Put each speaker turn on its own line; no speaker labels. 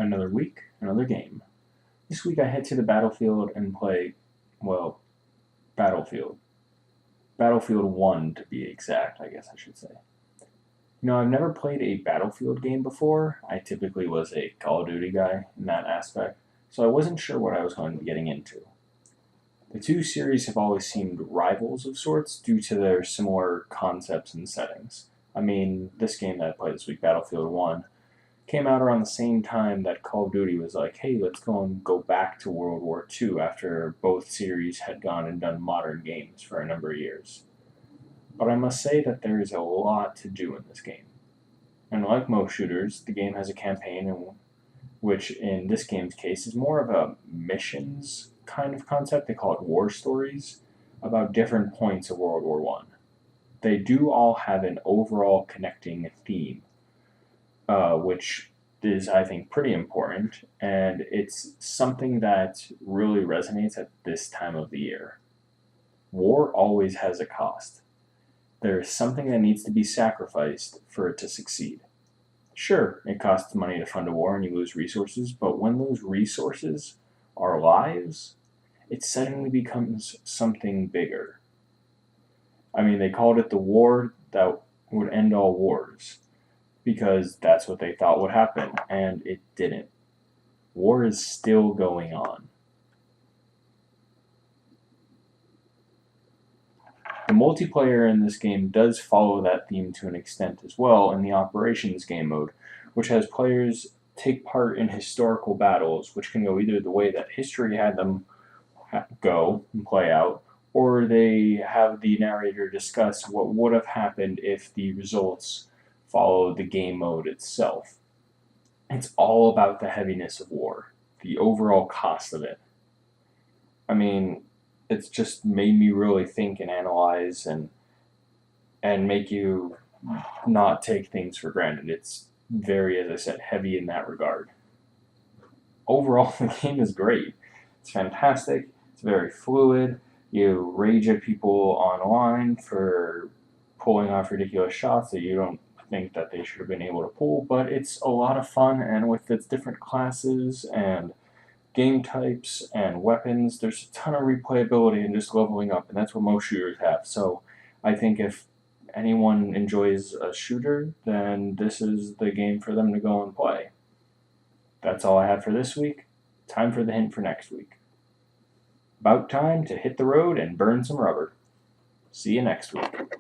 Another week, another game. This week I head to the battlefield and play, well, Battlefield. Battlefield 1 to be exact, I guess I should say. I've never played a Battlefield game before. I typically was a Call of Duty guy in that aspect, so I wasn't sure what I was going to be getting into. The two series have always seemed rivals of sorts due to their similar concepts and settings. This game that I played this week, Battlefield 1, came out around the same time that Call of Duty was like, hey, let's go back to World War II after both series had gone and done modern games for a number of years. But I must say that there is a lot to do in this game. And like most shooters, the game has a campaign, which in this game's case is more of a missions kind of concept. They call it war stories about different points of World War One. They do all have an overall connecting theme, which is, I think, pretty important, and it's something that really resonates at this time of the year. War always has a cost. There is something that needs to be sacrificed for it to succeed. Sure, it costs money to fund a war and you lose resources, but when those resources are lives, it suddenly becomes something bigger. They called it the war that would end all wars because that's what they thought would happen, and it didn't. War is still going on. The multiplayer in this game does follow that theme to an extent as well in the Operations game mode, which has players take part in historical battles, which can go either the way that history had them go and play out, or they have the narrator discuss what would have happened if the results followed the game mode itself. It's all about the heaviness of war, the overall cost of it. It's just made me really think and analyze and make you not take things for granted. It's very, as I said, heavy in that regard. Overall, the game is great. It's fantastic. It's very fluid. You rage at people online for pulling off ridiculous shots that you don't think that they should have been able to pull, but it's a lot of fun, and with its different classes and game types and weapons, there's a ton of replayability and just leveling up, and that's what most shooters have. So I think if anyone enjoys a shooter, then this is the game for them to go and play. That's all I have for this week. Time for the hint for next week. About time to hit the road and burn some rubber. See you next week.